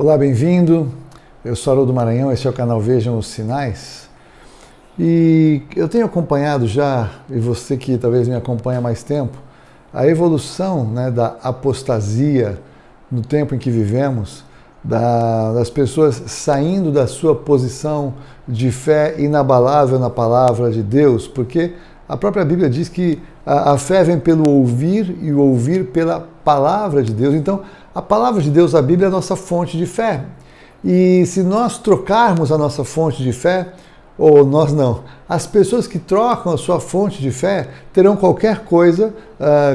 Olá, bem-vindo. Eu sou Haroldo Maranhão, esse é o canal Vejam os Sinais. E eu tenho acompanhado já, e você que talvez me acompanhe há mais tempo, a evolução da apostasia no tempo em que vivemos, das pessoas saindo da sua posição de fé inabalável na palavra de Deus, porque a própria Bíblia diz que a fé vem pelo ouvir e o ouvir pela palavra de Deus. Então, a palavra de Deus, a Bíblia, é a nossa fonte de fé. E se nós trocarmos a nossa fonte de fé, ou nós não, as pessoas que trocam a sua fonte de fé terão qualquer coisa,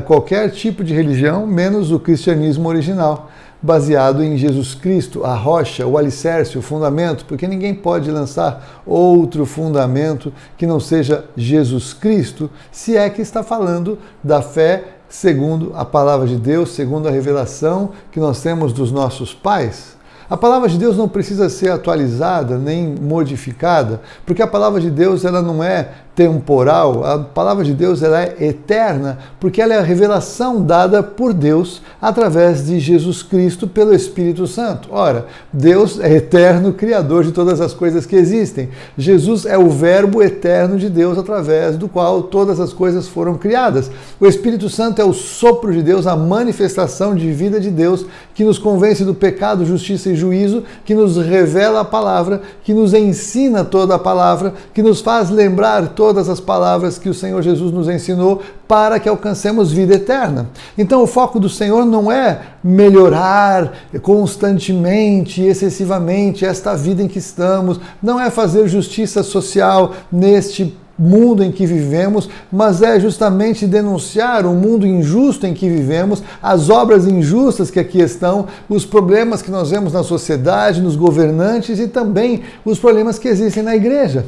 qualquer tipo de religião, menos o cristianismo original, baseado em Jesus Cristo, a rocha, o alicerce, o fundamento, porque ninguém pode lançar outro fundamento que não seja Jesus Cristo, se é que está falando da fé segundo a palavra de Deus, segundo a revelação que nós temos dos nossos pais. A palavra de Deus não precisa ser atualizada nem modificada, porque a palavra de Deus ela não é temporal, a palavra de Deus ela é eterna, porque ela é a revelação dada por Deus através de Jesus Cristo pelo Espírito Santo. Ora, Deus é eterno, criador de todas as coisas que existem. Jesus é o verbo eterno de Deus através do qual todas as coisas foram criadas. O Espírito Santo é o sopro de Deus, a manifestação de vida de Deus, que nos convence do pecado, justiça e juízo, que nos revela a palavra, que nos ensina toda a palavra, que nos faz lembrar todas as palavras que o Senhor Jesus nos ensinou para que alcancemos vida eterna. Então o foco do Senhor não é melhorar constantemente, excessivamente esta vida em que estamos, não é fazer justiça social neste mundo em que vivemos, mas é justamente denunciar o mundo injusto em que vivemos, as obras injustas que aqui estão, os problemas que nós vemos na sociedade, nos governantes e também os problemas que existem na igreja.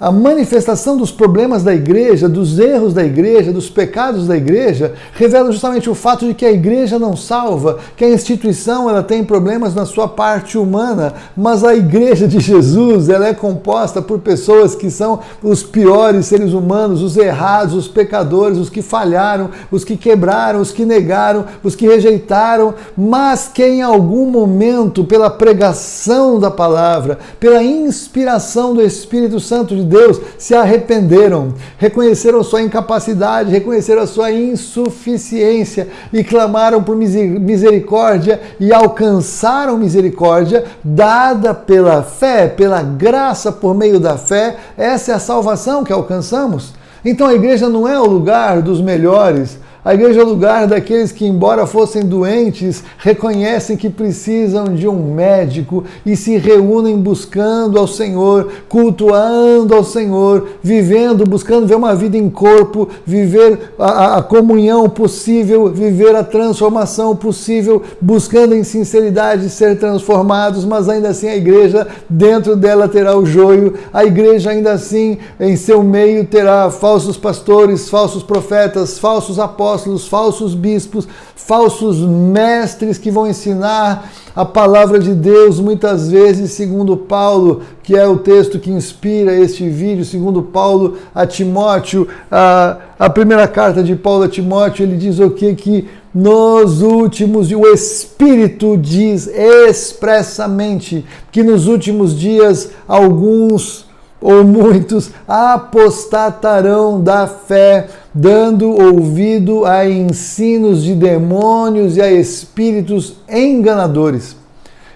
A manifestação dos problemas da igreja, dos erros da igreja, dos pecados da igreja, revela justamente o fato de que a igreja não salva, que a instituição ela tem problemas na sua parte humana, mas a igreja de Jesus ela é composta por pessoas que são os piores seres humanos, os errados, os pecadores, os que falharam, os que quebraram, os que negaram, os que rejeitaram, mas que em algum momento, pela pregação da palavra, pela inspiração do Espírito Santo de Deus, se arrependeram, reconheceram sua incapacidade, reconheceram a sua insuficiência e clamaram por misericórdia e alcançaram misericórdia dada pela fé, pela graça por meio da fé. Essa é a salvação que alcançamos. Então a igreja não é o lugar dos melhores. A igreja é o lugar daqueles que, embora fossem doentes, reconhecem que precisam de um médico e se reúnem buscando ao Senhor, cultuando ao Senhor, vivendo, buscando ver uma vida em corpo, viver a comunhão possível, viver a transformação possível, buscando em sinceridade ser transformados, mas ainda assim a igreja, dentro dela terá o joio, a igreja ainda assim, em seu meio, terá falsos pastores, falsos profetas, falsos apóstolos, falsos bispos, falsos mestres que vão ensinar a palavra de Deus, muitas vezes, segundo Paulo, que é o texto que inspira este vídeo, segundo Paulo a Timóteo, a primeira carta de Paulo a Timóteo, ele diz o quê? Que nos últimos dias, o Espírito diz expressamente que nos últimos dias alguns ou muitos apostatarão da fé, dando ouvido a ensinos de demônios e a espíritos enganadores.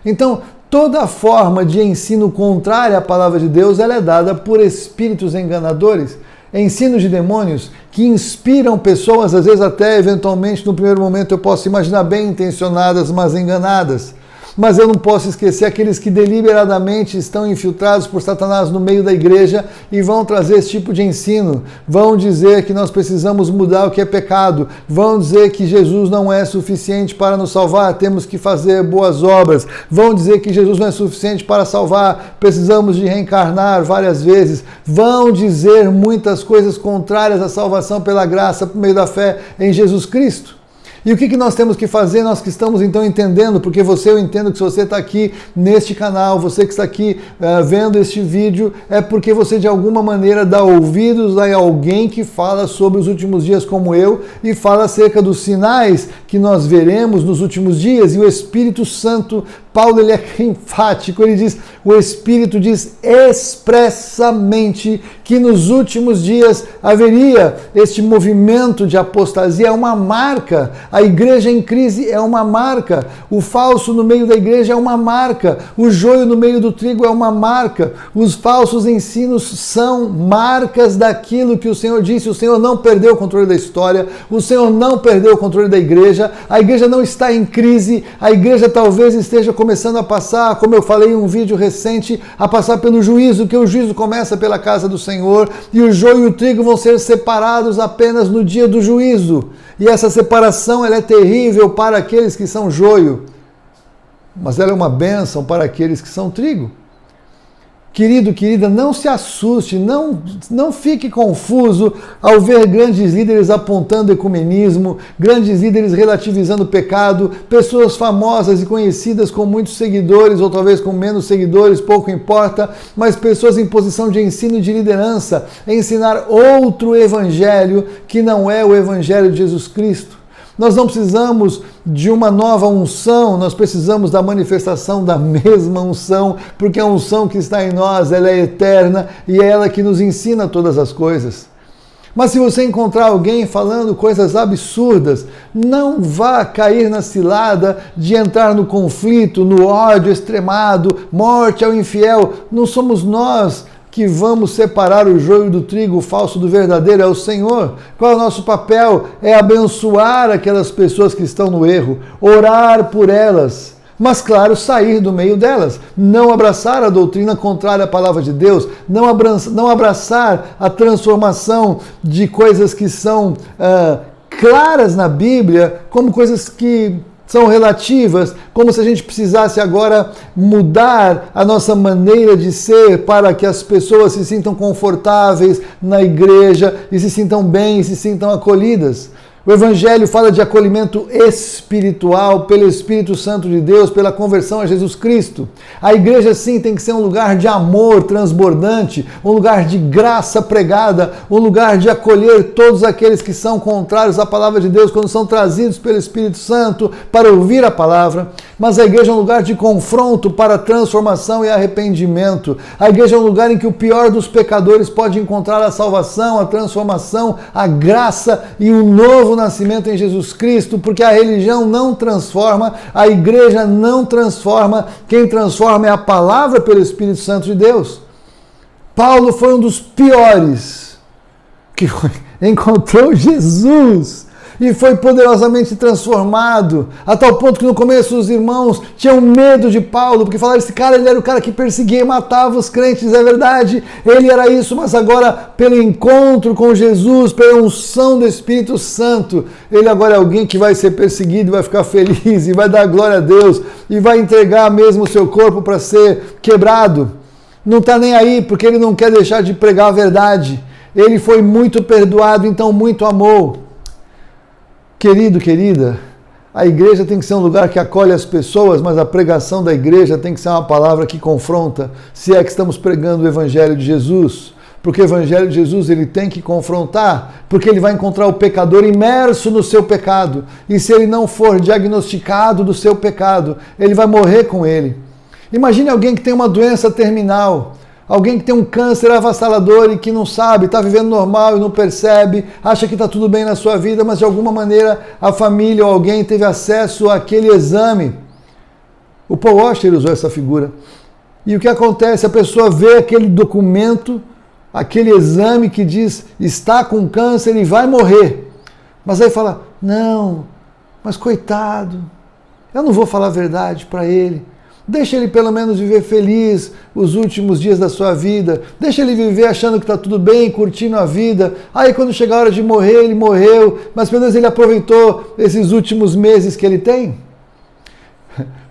Então, toda forma de ensino contrária à palavra de Deus, ela é dada por espíritos enganadores, ensinos de demônios que inspiram pessoas, às vezes até eventualmente no primeiro momento eu posso imaginar bem intencionadas, mas enganadas. Mas eu não posso esquecer aqueles que deliberadamente estão infiltrados por Satanás no meio da igreja e vão trazer esse tipo de ensino. Vão dizer que nós precisamos mudar o que é pecado. Vão dizer que Jesus não é suficiente para nos salvar, temos que fazer boas obras. Vão dizer que Jesus não é suficiente para salvar, precisamos de reencarnar várias vezes. Vão dizer muitas coisas contrárias à salvação pela graça, por meio da fé em Jesus Cristo. E o que nós temos que fazer? Nós que estamos então entendendo, porque eu entendo que se você está aqui neste canal, você que está aqui vendo este vídeo, é porque você de alguma maneira dá ouvidos a alguém que fala sobre os últimos dias como eu e fala acerca dos sinais que nós veremos nos últimos dias. E o Espírito Santo, Paulo, ele é enfático, ele diz, o Espírito diz expressamente que nos últimos dias haveria este movimento de apostasia, é uma marca. A igreja em crise é uma marca, o falso no meio da igreja é uma marca, o joio no meio do trigo é uma marca, os falsos ensinos são marcas daquilo que o Senhor disse. O Senhor não perdeu o controle da história, o Senhor não perdeu o controle da igreja, a igreja não está em crise, a igreja talvez esteja começando a passar, como eu falei em um vídeo recente, a passar pelo juízo, que o juízo começa pela casa do Senhor, e o joio e o trigo vão ser separados apenas no dia do juízo. E essa separação ela é terrível para aqueles que são joio, mas ela é uma bênção para aqueles que são trigo. Querido, querida, não se assuste, não fique confuso ao ver grandes líderes apontando ecumenismo, grandes líderes relativizando o pecado, pessoas famosas e conhecidas com muitos seguidores ou talvez com menos seguidores, pouco importa, mas pessoas em posição de ensino e de liderança, ensinar outro evangelho que não é o evangelho de Jesus Cristo. Nós não precisamos de uma nova unção, nós precisamos da manifestação da mesma unção, porque a unção que está em nós, ela é eterna e é ela que nos ensina todas as coisas. Mas se você encontrar alguém falando coisas absurdas, não vá cair na cilada de entrar no conflito, no ódio extremado, morte ao infiel. Não somos nós que vamos separar o joio do trigo, o falso do verdadeiro, é o Senhor. Qual é o nosso papel? É abençoar aquelas pessoas que estão no erro, orar por elas, mas claro, sair do meio delas, não abraçar a doutrina contrária à palavra de Deus, não abraçar a transformação de coisas que são claras na Bíblia, como coisas que são relativas, como se a gente precisasse agora mudar a nossa maneira de ser para que as pessoas se sintam confortáveis na igreja e se sintam bem e se sintam acolhidas. O Evangelho fala de acolhimento espiritual pelo Espírito Santo de Deus, pela conversão a Jesus Cristo. A igreja, sim, tem que ser um lugar de amor transbordante, um lugar de graça pregada, um lugar de acolher todos aqueles que são contrários à palavra de Deus, quando são trazidos pelo Espírito Santo para ouvir a palavra. Mas a igreja é um lugar de confronto para transformação e arrependimento. A igreja é um lugar em que o pior dos pecadores pode encontrar a salvação, a transformação, a graça e o novo nascimento em Jesus Cristo, porque a religião não transforma, a igreja não transforma, quem transforma é a palavra pelo Espírito Santo de Deus. Paulo foi um dos piores que encontrou Jesus e foi poderosamente transformado, a tal ponto que no começo os irmãos tinham medo de Paulo, porque falaram, esse cara, ele era o cara que perseguia e matava os crentes, é verdade, ele era isso, mas agora pelo encontro com Jesus, pela unção do Espírito Santo, ele agora é alguém que vai ser perseguido e vai ficar feliz e vai dar glória a Deus e vai entregar mesmo o seu corpo para ser quebrado. Não está nem aí, porque ele não quer deixar de pregar a verdade. Ele foi muito perdoado, então muito amou. Querido, querida, a igreja tem que ser um lugar que acolhe as pessoas, mas a pregação da igreja tem que ser uma palavra que confronta, se é que estamos pregando o Evangelho de Jesus. Porque o Evangelho de Jesus ele tem que confrontar, porque ele vai encontrar o pecador imerso no seu pecado. E se ele não for diagnosticado do seu pecado, ele vai morrer com ele. Imagine alguém que tem uma doença terminal, alguém que tem um câncer avassalador e que não sabe, está vivendo normal e não percebe, acha que está tudo bem na sua vida, mas de alguma maneira a família ou alguém teve acesso àquele exame. O Paul Washer usou essa figura. E o que acontece? A pessoa vê aquele documento, aquele exame que diz está com câncer e vai morrer. Mas aí fala, não, mas coitado, eu não vou falar a verdade para ele. Deixa ele pelo menos viver feliz os últimos dias da sua vida. Deixa ele viver achando que está tudo bem, curtindo a vida. Aí quando chegar a hora de morrer, ele morreu. Mas pelo menos ele aproveitou esses últimos meses que ele tem.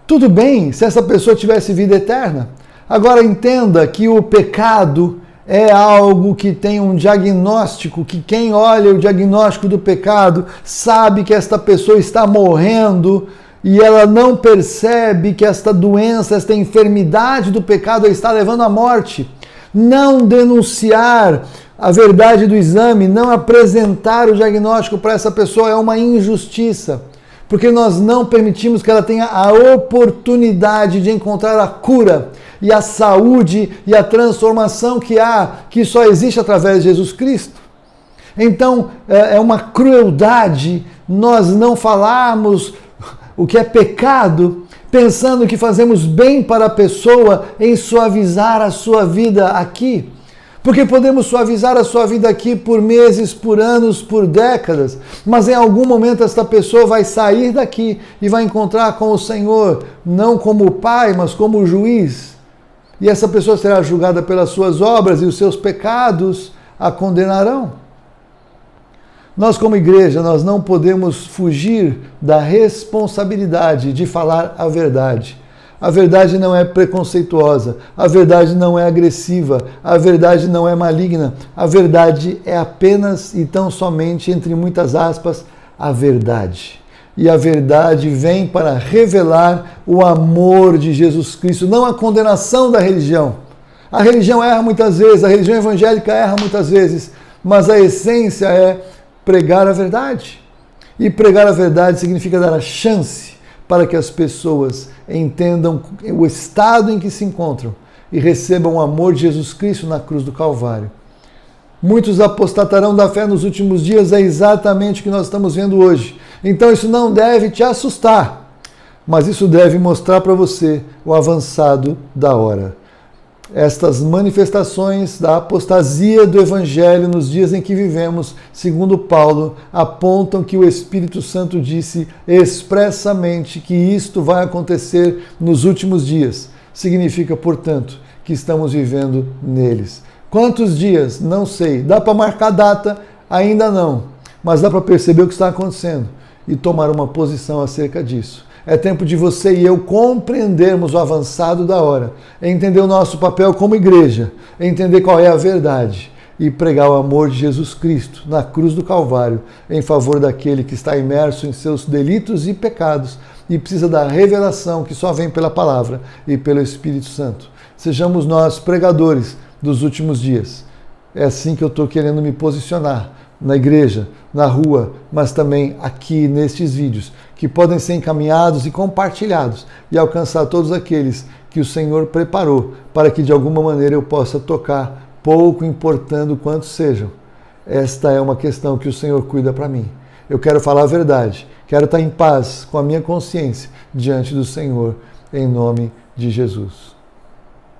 Tudo bem se essa pessoa tivesse vida eterna. Agora entenda que o pecado é algo que tem um diagnóstico, que quem olha o diagnóstico do pecado sabe que esta pessoa está morrendo e ela não percebe que esta doença, esta enfermidade do pecado a está levando à morte. Não denunciar a verdade do exame, não apresentar o diagnóstico para essa pessoa é uma injustiça, porque nós não permitimos que ela tenha a oportunidade de encontrar a cura e a saúde e a transformação que só existe através de Jesus Cristo. Então, é uma crueldade nós não falarmos o que é pecado, pensando que fazemos bem para a pessoa em suavizar a sua vida aqui. Porque podemos suavizar a sua vida aqui por meses, por anos, por décadas, mas em algum momento esta pessoa vai sair daqui e vai encontrar com o Senhor, não como pai, mas como juiz. E essa pessoa será julgada pelas suas obras e os seus pecados a condenarão. Nós, como igreja, nós não podemos fugir da responsabilidade de falar a verdade. A verdade não é preconceituosa, a verdade não é agressiva, a verdade não é maligna. A verdade é apenas e tão somente, entre muitas aspas, a verdade. E a verdade vem para revelar o amor de Jesus Cristo, não a condenação da religião. A religião erra muitas vezes, a religião evangélica erra muitas vezes, mas a essência é pregar a verdade. E pregar a verdade significa dar a chance para que as pessoas entendam o estado em que se encontram e recebam o amor de Jesus Cristo na cruz do Calvário. Muitos apostatarão da fé nos últimos dias, é exatamente o que nós estamos vendo hoje. Então isso não deve te assustar, mas isso deve mostrar para você o avançado da hora. Estas manifestações da apostasia do Evangelho nos dias em que vivemos, segundo Paulo, apontam que o Espírito Santo disse expressamente que isto vai acontecer nos últimos dias. Significa, portanto, que estamos vivendo neles. Quantos dias? Não sei. Dá para marcar data? Ainda não. Mas dá para perceber o que está acontecendo e tomar uma posição acerca disso. É tempo de você e eu compreendermos o avançado da hora, entender o nosso papel como igreja, entender qual é a verdade e pregar o amor de Jesus Cristo na cruz do Calvário em favor daquele que está imerso em seus delitos e pecados e precisa da revelação que só vem pela palavra e pelo Espírito Santo. Sejamos nós pregadores dos últimos dias. É assim que eu estou querendo me posicionar na igreja, na rua, mas também aqui nestes vídeos, que podem ser encaminhados e compartilhados e alcançar todos aqueles que o Senhor preparou para que de alguma maneira eu possa tocar, pouco importando quantos sejam. Esta é uma questão que o Senhor cuida para mim. Eu quero falar a verdade, quero estar em paz com a minha consciência diante do Senhor, em nome de Jesus.